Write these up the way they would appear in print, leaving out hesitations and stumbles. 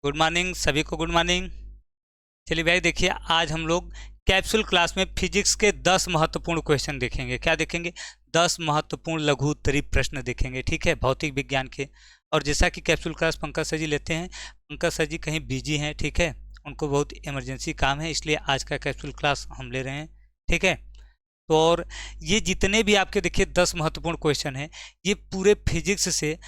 Good morning सभी को, good morning. चलिए भाई देखिए, आज हम लोग कैप्सूल क्लास में फिजिक्स के 10 महत्वपूर्ण क्वेश्चन देखेंगे। क्या देखेंगे? 10 महत्वपूर्ण लघु उत्तरीय प्रश्न देखेंगे, ठीक है, भौतिक विज्ञान के। और जैसा कि कैप्सूल क्लास पंकज सर जी लेते हैं, पंकज सर जी कहीं बिजी हैं, ठीक है, उनको बहुत इमरजेंसी काम है, इसलिए आज का कैप्सूल क्लास हम ले रहे हैं, ठीक है। तो और ये जितने भी आपके देखिए 10 महत्वपूर्ण क्वेश्चन हैं, ये पूरे फिजिक्स से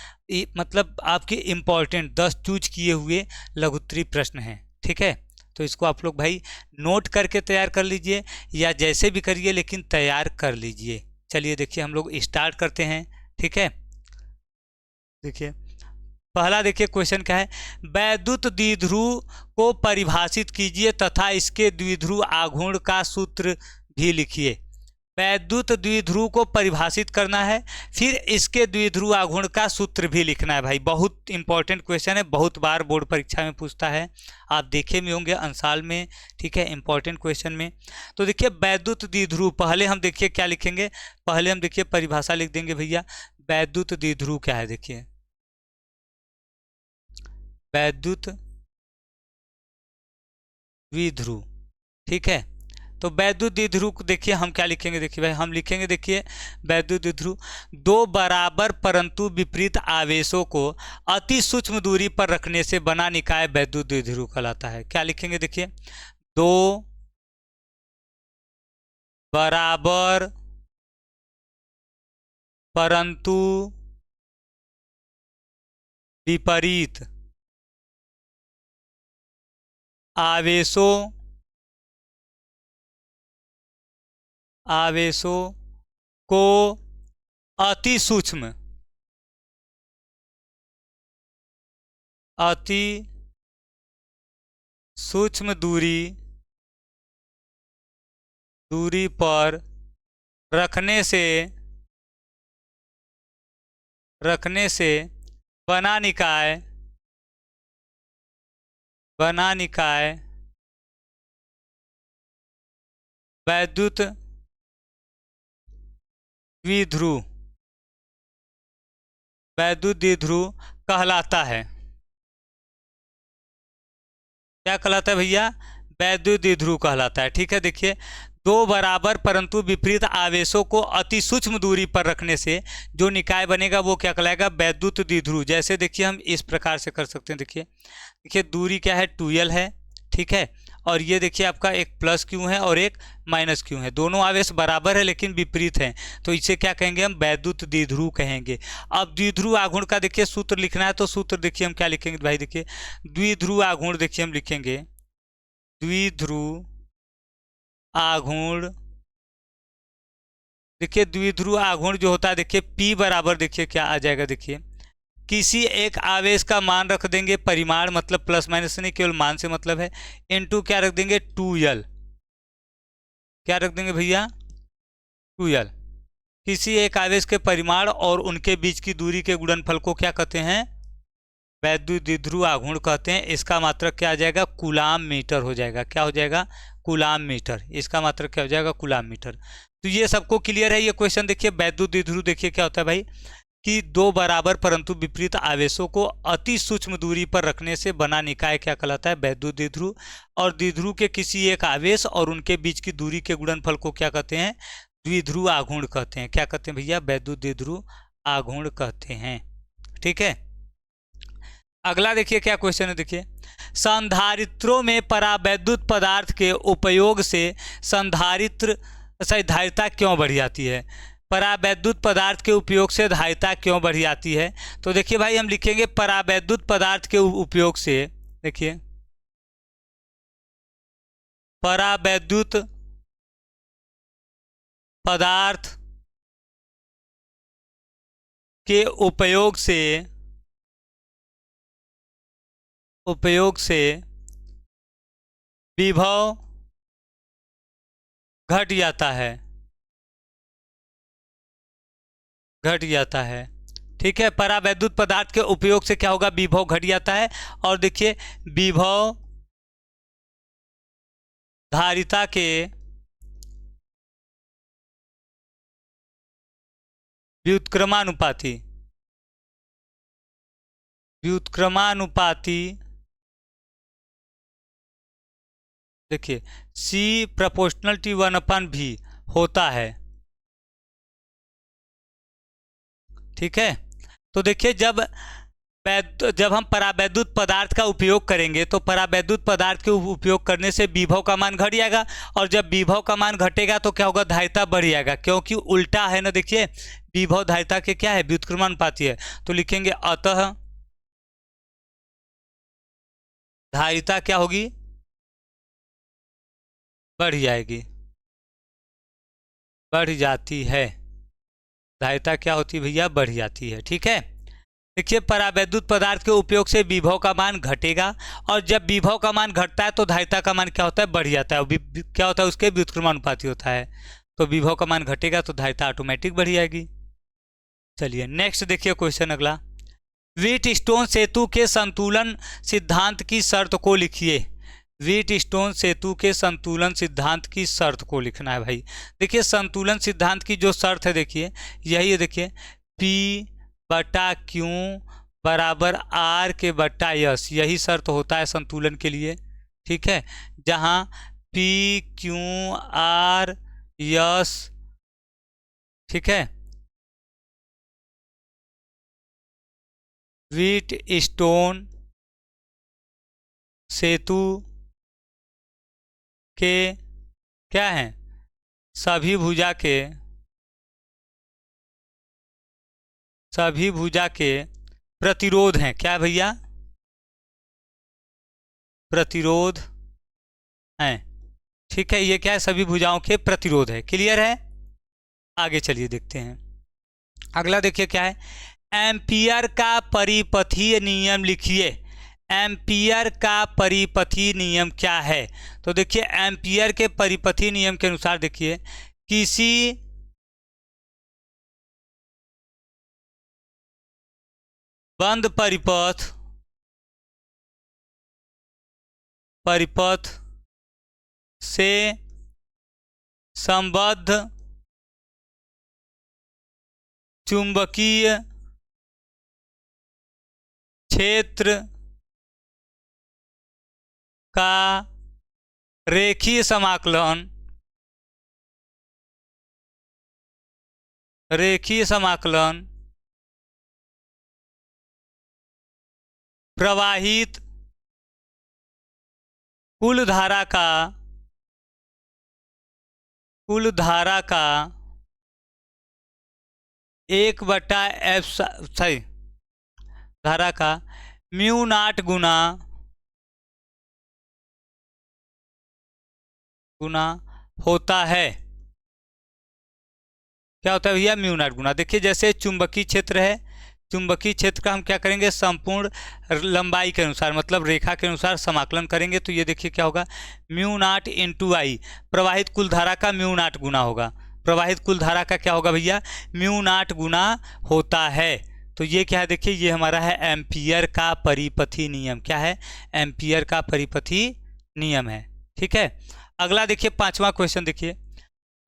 मतलब आपके इम्पॉर्टेंट 10 चूज किए हुए लघुत्तरीय प्रश्न हैं, ठीक है। तो इसको आप लोग भाई नोट करके तैयार कर लीजिए या जैसे भी करिए, लेकिन तैयार कर लीजिए। चलिए देखिए हम लोग स्टार्ट करते हैं, ठीक है। देखिए पहला देखिए क्वेश्चन क्या है, वैद्युत द्विध्रुव को परिभाषित कीजिए तथा इसके द्विध्रुव आघूर्ण का सूत्र भी लिखिए। वैद्युत द्विध्रुव को परिभाषित करना है, फिर इसके द्विध्रुव आघूर्ण का सूत्र भी लिखना है। भाई बहुत इंपॉर्टेंट क्वेश्चन है, बहुत बार बोर्ड परीक्षा में पूछता है, आप देखे भी होंगे अंसाल में, ठीक है, इंपॉर्टेंट क्वेश्चन में। तो देखिए वैद्युत द्विध्रुव, पहले हम देखिए क्या लिखेंगे, पहले हम देखिए परिभाषा लिख देंगे भैया। वैद्युत द्विध्रुव क्या है, देखिए वैद्युत द्विध्रुव, ठीक है। तो वैद्युत द्विध्रुव को देखिए हम क्या लिखेंगे, देखिए भाई हम लिखेंगे, देखिए वैद्युत द्विध्रुव दो बराबर परंतु विपरीत आवेशों को अति सूक्ष्म दूरी पर रखने से बना निकाय वैद्युत द्विध्रुव कहलाता है। क्या लिखेंगे, देखिए दो बराबर परंतु विपरीत आवेशों को अति सूक्ष्म दूरी पर रखने से बना निकाय वैद्युत द्विध्रुव कहलाता है। क्या कहलाता है भैया? वैद्युत द्विध्रुव कहलाता है, ठीक है। देखिए दो बराबर परंतु विपरीत आवेशों को अति सूक्ष्म दूरी पर रखने से जो निकाय बनेगा वो क्या कहलाएगा? वैद्युत द्विध्रुव। जैसे देखिए हम इस प्रकार से कर सकते हैं, देखिए दूरी क्या है, 2l है, ठीक है। और ये देखिए आपका एक प्लस क्यू है और एक माइनस क्यू है, दोनों आवेश बराबर है लेकिन विपरीत हैं, तो इसे क्या कहेंगे? हम वैद्युत द्विध्रुव कहेंगे। अब द्विध्रुव आघूर्ण का देखिए सूत्र लिखना है, तो सूत्र देखिए हम क्या लिखेंगे भाई, देखिए द्विध्रुव आघूर्ण देखिए हम लिखेंगे, द्विध्रुव आघूर्ण, देखिए द्विध्रुव आघूर्ण जो होता है, देखिए P बराबर देखिए क्या आ जाएगा, देखिए किसी एक आवेश का मान रख देंगे, परिमाण मतलब प्लस माइनस नहीं, केवल मान से मतलब है, इनटू क्या रख देंगे, 2l। क्या रख देंगे भैया? 2l। किसी एक आवेश के परिमाण और उनके बीच की दूरी के गुणनफल को क्या कहते हैं? वैद्युत द्विध्रुव आघूर्ण कहते हैं। इसका मात्रक क्या आ जाएगा? कूलाम मीटर हो जाएगा। क्या हो जाएगा? Coulomb metre. इसका मात्रक क्या हो जाएगा? Coulomb metre. तो ये सबको क्लियर है ये क्वेश्चन। देखिए वैद्युत द्विध्रुव देखिए क्या होता है भाई, कि दो बराबर परंतु विपरीत आवेशों को अति सूक्ष्म दूरी पर रखने से बना निकाय क्या कहलाता है? वैद्युत द्विध्रुव। और द्विध्रुव के किसी एक आवेश और उनके बीच की दूरी के गुणनफल को क्या कहते हैं? द्विध्रुव आघूर्ण कहते हैं। क्या कहते हैं भैया? वैद्युत द्विध्रुव आघूर्ण कहते हैं, ठीक है। अगला देखिए क्या क्वेश्चन है, देखिए संधारित्रों में परावैद्युत पदार्थ के उपयोग से संधारित्र धारिता क्यों बढ़ जाती है? परावैद्युत पदार्थ के उपयोग से धारिता क्यों बढ़ जाती है? तो देखिए भाई हम लिखेंगे परावैद्युत पदार्थ के उपयोग से, देखिए परावैद्युत पदार्थ के उपयोग से विभव घट जाता है, ठीक है। परावैद्युत पदार्थ के उपयोग से क्या होगा? विभव घट जाता है। और देखिए विभव धारिता के व्युत्क्रमानुपाती देखिए C प्रोपोर्शनल T 1/V होता है, ठीक है। तो देखिए जब हम परावैद्युत पदार्थ का उपयोग करेंगे तो परावैद्युत पदार्थ के उपयोग करने से विभव का मान घट जाएगा, और जब विभव का मान घटेगा तो क्या होगा, धारिता बढ़ जाएगा, क्योंकि उल्टा है ना। देखिए विभव धारिता के क्या है, व्युत्क्रमानुपाती है। तो लिखेंगे अतः धारिता क्या होगी, बढ़ जाएगी, बढ़ जाती है। धारिता क्या होती है भैया, बढ़ जाती है, ठीक है। देखिए परावैद्युत पदार्थ के उपयोग से विभव का मान घटेगा, और जब विभव का मान घटता है तो धारिता का मान क्या होता है, बढ़ जाता है। क्या होता है, उसके व्युत्क्रमानुपाती होता है। तो विभव का मान घटेगा तो धारिता ऑटोमेटिक बढ़ जाएगी। चलिए नेक्स्ट देखिए क्वेश्चन अगला। व्हीटस्टोन सेतु के संतुलन सिद्धांत की शर्त को लिखिए। व्हीटस्टोन सेतु के संतुलन सिद्धांत की शर्त को लिखना है भाई। देखिए संतुलन सिद्धांत की जो शर्त है, देखिए यही है, देखिए P/Q बराबर R के बट्टा S, यही शर्त होता है संतुलन के लिए, ठीक है। जहाँ PQRS, ठीक है, व्हीटस्टोन सेतु के क्या हैं, सभी भुजा के प्रतिरोध हैं। क्या भैया, प्रतिरोध हैं, ठीक है। ये क्या है, सभी भुजाओं के प्रतिरोध है। क्लियर है। आगे चलिए देखते हैं अगला। देखिए क्या है, एम्पियर का परिपथीय नियम लिखिए। एम्पियर का परिपथीय नियम क्या है। तो देखिए एम्पियर के परिपथीय नियम के अनुसार देखिए किसी बंद परिपथ से संबद्ध चुंबकीय क्षेत्र का रेखीय समाकलन प्रवाहित कुल धारा का 1/F सही धारा का μ0 गुना होता है। क्या होता है भैया, μ0 गुना। देखिए जैसे चुंबकीय क्षेत्र है, चुंबकीय क्षेत्र का हम क्या करेंगे, संपूर्ण लंबाई के अनुसार, मतलब रेखा के अनुसार समाकलन करेंगे। तो ये देखिए क्या होगा, μ0 × I, प्रवाहित कुल धारा का μ0 गुना होगा। प्रवाहित कुल धारा का क्या होगा भैया, μ0 गुना होता है। तो ये क्या है, देखिए ये हमारा है एम्पियर का परिपथी नियम। क्या है, एम्पियर का परिपथी नियम है, ठीक है। अगला देखिए 5वां क्वेश्चन देखिए,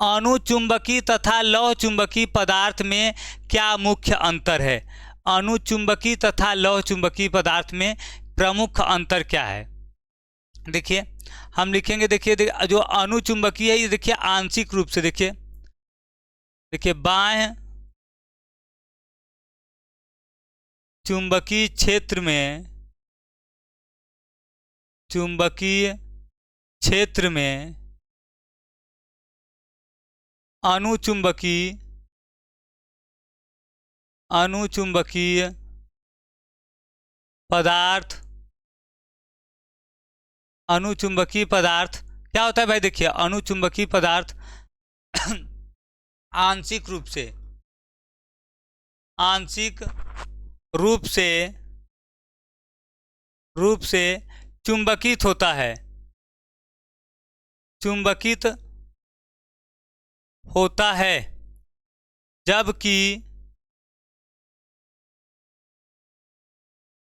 अणुचुंबकी तथा लौह चुंबकी पदार्थ में क्या मुख्य अंतर है। अणुचुंबकी तथा लौह चुंबकी पदार्थ में प्रमुख अंतर क्या है। देखिए हम लिखेंगे, देखिए जो अणुचुंबकी है ये देखिए आंशिक रूप से, देखिए बाह्य चुंबकीय क्षेत्र में अणुचुंबकीय पदार्थ क्या होता है भाई। देखिए अणुचुंबकीय पदार्थ आंशिक रूप से चुंबकित होता है, जबकि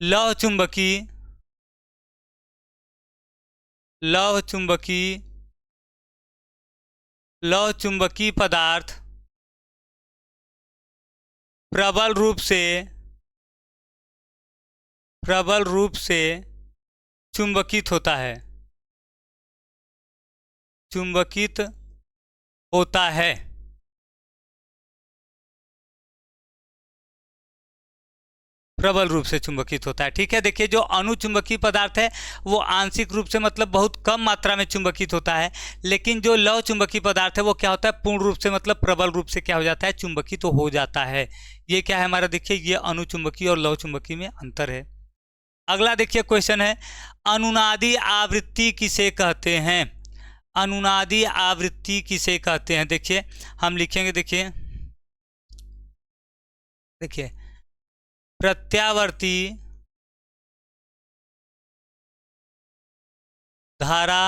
लौह चुंबकीय पदार्थ प्रबल रूप से चुंबकित होता है। चुंबकित होता है। प्रबल रूप से चुंबकित होता है। ठीक है, देखिए जो अणुचुंबकीय पदार्थ है वो आंशिक रूप से मतलब बहुत कम मात्रा में चुंबकित होता है, लेकिन जो लौह चुंबकीय पदार्थ है वो क्या होता है, पूर्ण रूप से मतलब प्रबल रूप से क्या हो जाता है, चुंबकित तो हो जाता है। ये क्या है हमारा, देखिए ये अणुचुंबकीय और लौह चुंबकीय में अंतर है। अगला देखिए क्वेश्चन है, अनुनादी आवृत्ति किसे कहते हैं। अनुनादी आवृत्ति किसे कहते हैं, देखिए हम लिखेंगे, देखिए देखिए प्रत्यावर्ती धारा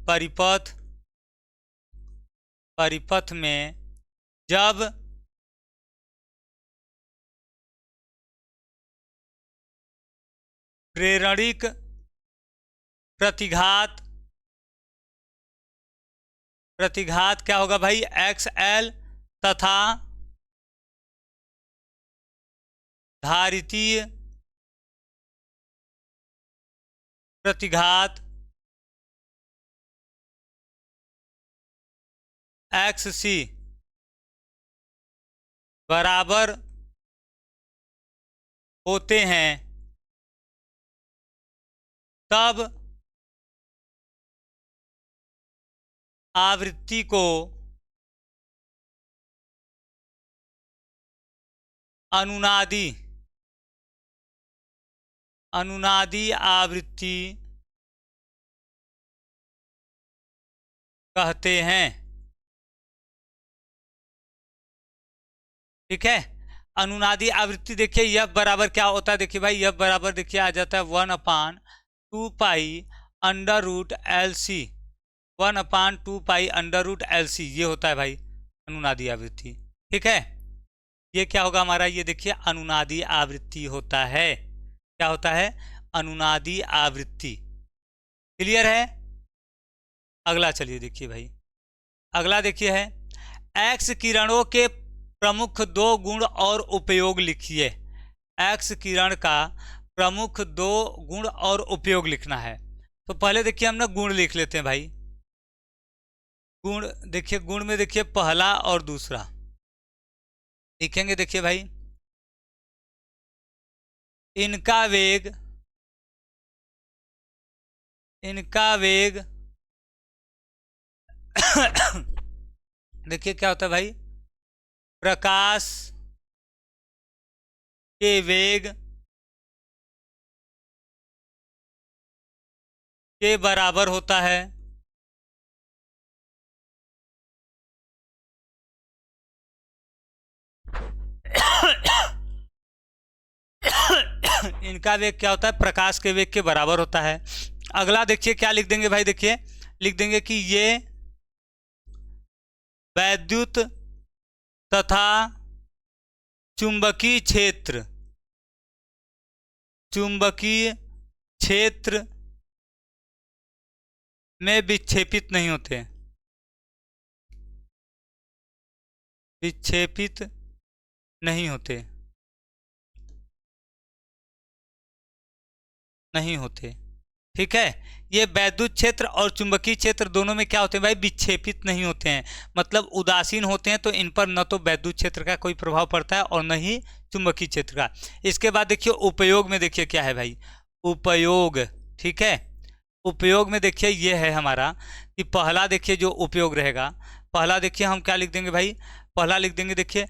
परिपथ परिपथ में जब प्रेरणिक प्रतिघात क्या होगा भाई, XL तथा धारितीय प्रतिघात XC बराबर होते हैं, तब आवृत्ति को अनुनादी आवृत्ति कहते हैं। ठीक है, अनुनादी आवृत्ति देखिए यह बराबर क्या होता है, देखिए भाई यह बराबर देखिए आ जाता है 1/2 pi under root LC, 1/2 pi under root LC, ये होता है भाई अनुनादी आवृत्ति। ठीक है, ये क्या होगा हमारा, ये देखिए अनुनादी आवृत्ति होता है। क्या होता है, अनुनादी आवृत्ति। क्लियर है। अगला चलिए देखिए भाई, अगला देखिए है, एक्स किरणों के प्रमुख 2 गुण और उपयोग लिखिए। एक्स किरण का प्रमुख 2 गुण और उपयोग लिखना है। तो पहले देखिए हम ना गुण लिख लेते हैं भाई। गुण देखिए, गुण में देखिए पहला और दूसरा लिखेंगे। देखिए भाई, इनका वेग देखिए क्या होता है भाई, प्रकाश के वेग के बराबर होता है। इनका वेग क्या होता है, प्रकाश के वेग के बराबर होता है। अगला देखिए क्या लिख देंगे भाई, देखिए लिख देंगे कि ये वैद्युत तथा चुंबकीय क्षेत्र में विक्षेपित नहीं होते, विक्षेपित नहीं होते, नहीं होते। ठीक है, ये वैद्युत क्षेत्र और चुंबकीय क्षेत्र दोनों में क्या होते हैं भाई, विक्षेपित नहीं होते हैं, मतलब उदासीन होते हैं। तो इन पर न तो वैद्युत क्षेत्र का कोई प्रभाव पड़ता है और न ही चुंबकीय क्षेत्र का। इसके बाद देखिए उपयोग में देखिए क्या है भाई, उपयोग। ठीक है, उपयोग में देखिए ये है हमारा कि पहला देखिए जो उपयोग रहेगा, पहला देखिए हम क्या लिख देंगे भाई, पहला लिख देंगे देखिए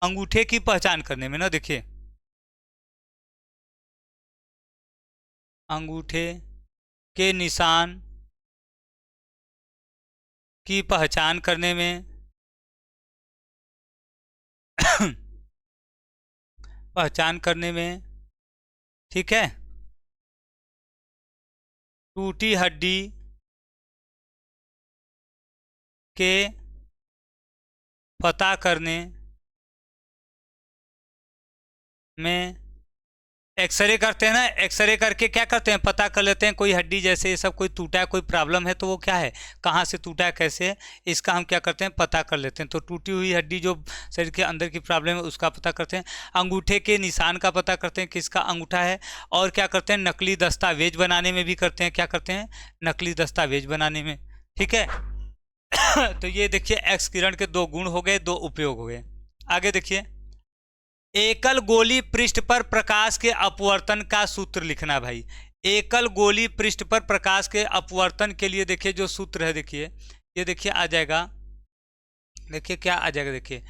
अंगूठे की पहचान करने में ना, देखिए अंगूठे के निशान की पहचान करने में पहचान करने में, ठीक है, टूटी हड्डी के पता करने में एक्सरे करते हैं ना, एक्सरे करके क्या करते हैं, पता कर लेते हैं कोई हड्डी जैसे ये सब कोई टूटा है, कोई प्रॉब्लम है तो वो क्या है, कहाँ से टूटा है, कैसे है, इसका हम क्या करते हैं, पता कर लेते हैं। तो टूटी हुई हड्डी जो शरीर के अंदर की प्रॉब्लम है उसका पता करते हैं। अंगूठे के निशान का पता करते हैं किसका अंगूठा है। और क्या करते हैं, नकली दस्तावेज बनाने में भी करते हैं, क्या करते हैं, नकली दस्तावेज बनाने में। ठीक है तो ये देखिए एक्स किरण के दो गुण हो गए, दो उपयोग हो गए। आगे देखिए, एकल गोली पृष्ठ पर प्रकाश के अपवर्तन का सूत्र लिखना भाई। एकल गोली पृष्ठ पर प्रकाश के अपवर्तन के लिए देखिए जो सूत्र है, देखिए ये देखिए आ जाएगा, देखिए क्या आ जाएगा, देखिए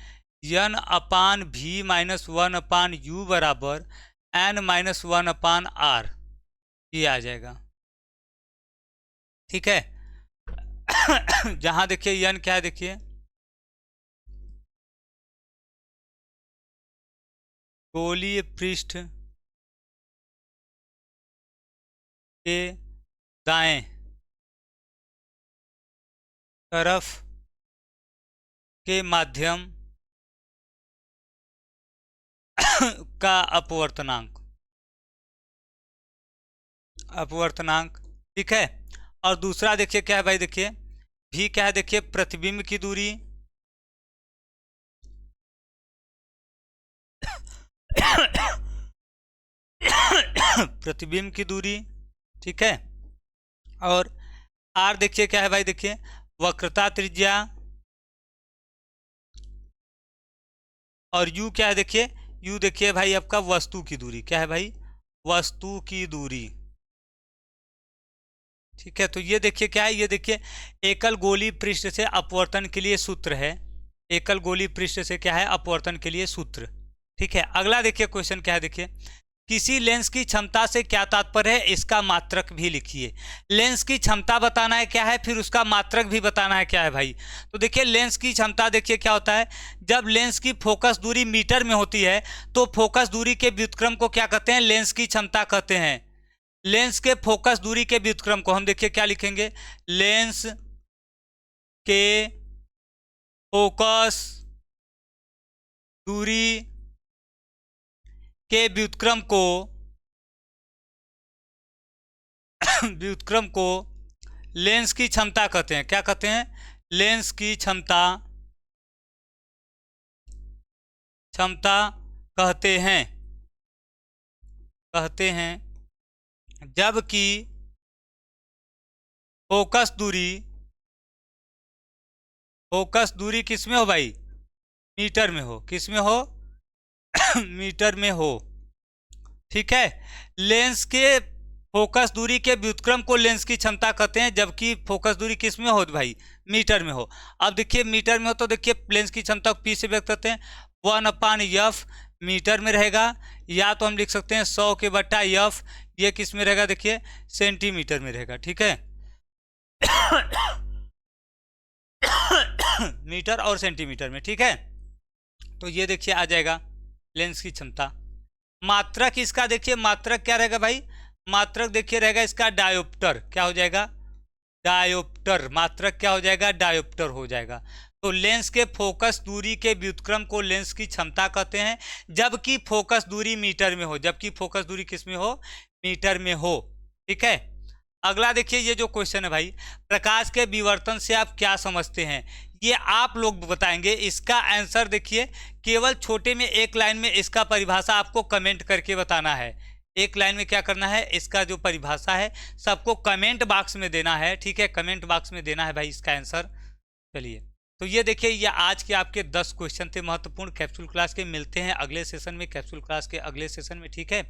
n/v-1/u बराबर n-1/r, ये आ जाएगा। ठीक है जहां देखिए n क्या है, देखिए गोलीय पृष्ठ के दाएं तरफ के माध्यम का अपवर्तनांक। ठीक है, और दूसरा देखिए क्या है भाई, देखिए भी क्या है, देखिए प्रतिबिंब की दूरी प्रतिबिंब की दूरी। ठीक है, और आर देखिए क्या है भाई, देखिए वक्रता त्रिज्या, और यू क्या है, देखिए यू देखिए भाई आपका वस्तु की दूरी, क्या है भाई, वस्तु की दूरी। ठीक है, तो ये देखिए क्या है, ये देखिए एकल गोली पृष्ठ से अपवर्तन के लिए सूत्र है, एकल गोली पृष्ठ से क्या है, अपवर्तन के लिए सूत्र। ठीक है, अगला देखिए क्वेश्चन क्या है, देखिए किसी लेंस की क्षमता से क्या तात्पर्य है, इसका मात्रक भी लिखिए। लेंस की क्षमता बताना है क्या है, फिर उसका मात्रक भी बताना है क्या है भाई। तो देखिए लेंस की क्षमता देखिए क्या होता है, जब लेंस की फोकस दूरी मीटर में होती है तो फोकस दूरी के व्युत्क्रम को क्या कहते हैं, लेंस की क्षमता कहते हैं। लेंस के फोकस दूरी के व्युत्क्रम को हम देखिए क्या लिखेंगे, लेंस के फोकस दूरी के व्युत्क्रम को लेंस की क्षमता कहते हैं, क्या कहते हैं, लेंस की क्षमता कहते हैं। जबकि फोकस दूरी किस में हो भाई, मीटर में हो, किस में हो मीटर में हो। ठीक है, लेंस के फोकस दूरी के व्युत्क्रम को लेंस की क्षमता कहते हैं, जबकि फोकस दूरी किस में हो भाई, मीटर में हो। अब देखिए मीटर में हो तो देखिए लेंस की क्षमता को P से व्यक्त करते हैं, 1/f मीटर में रहेगा, या तो हम लिख सकते हैं 100/f, ये किस में रहेगा, देखिए सेंटीमीटर में रहेगा। ठीक है मीटर और सेंटीमीटर में। ठीक है, तो ये देखिए आ जाएगा लेंस की क्षमता। मात्रक इसका देखिए, मात्रक क्या रहेगा भाई, मात्रक देखिए रहेगा इसका डायोप्टर, क्या हो जाएगा, डायोप्टर। मात्रक क्या हो जाएगा, डायोप्टर हो जाएगा। तो लेंस के फोकस दूरी के व्युत्क्रम को लेंस की क्षमता कहते हैं, जबकि फोकस दूरी मीटर में हो, जबकि फोकस दूरी किस में हो, मीटर में हो। ठीक है, अगला देखिए ये जो क्वेश्चन है भाई, प्रकाश के विवर्तन से आप क्या समझते हैं, ये आप लोग बताएंगे। इसका आंसर देखिए केवल छोटे में एक लाइन में इसका परिभाषा आपको कमेंट करके बताना है। एक लाइन में क्या करना है, इसका जो परिभाषा है सबको कमेंट बॉक्स में देना है। ठीक है, कमेंट बॉक्स में देना है भाई इसका आंसर। चलिए, तो ये देखिए ये आज के आपके 10 क्वेश्चन थे महत्वपूर्ण कैप्सूल क्लास के। मिलते हैं अगले सेशन में, कैप्सूल क्लास के अगले सेशन में। ठीक है,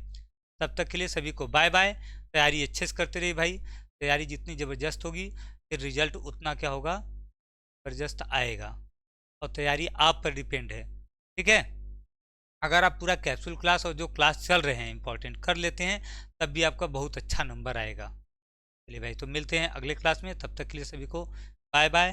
तब तक के लिए सभी को बाय बाय। तैयारी अच्छे से करते रहिए भाई, तैयारी जितनी ज़बरदस्त होगी फिर रिजल्ट उतना क्या होगा, ज़बरदस्त आएगा। और तैयारी आप पर डिपेंड है। ठीक है, अगर आप पूरा कैप्सूल क्लास और जो क्लास चल रहे हैं इंपॉर्टेंट कर लेते हैं तब भी आपका बहुत अच्छा नंबर आएगा। चलिए भाई, तो मिलते हैं अगले क्लास में, तब तक के लिए सभी को बाय बाय।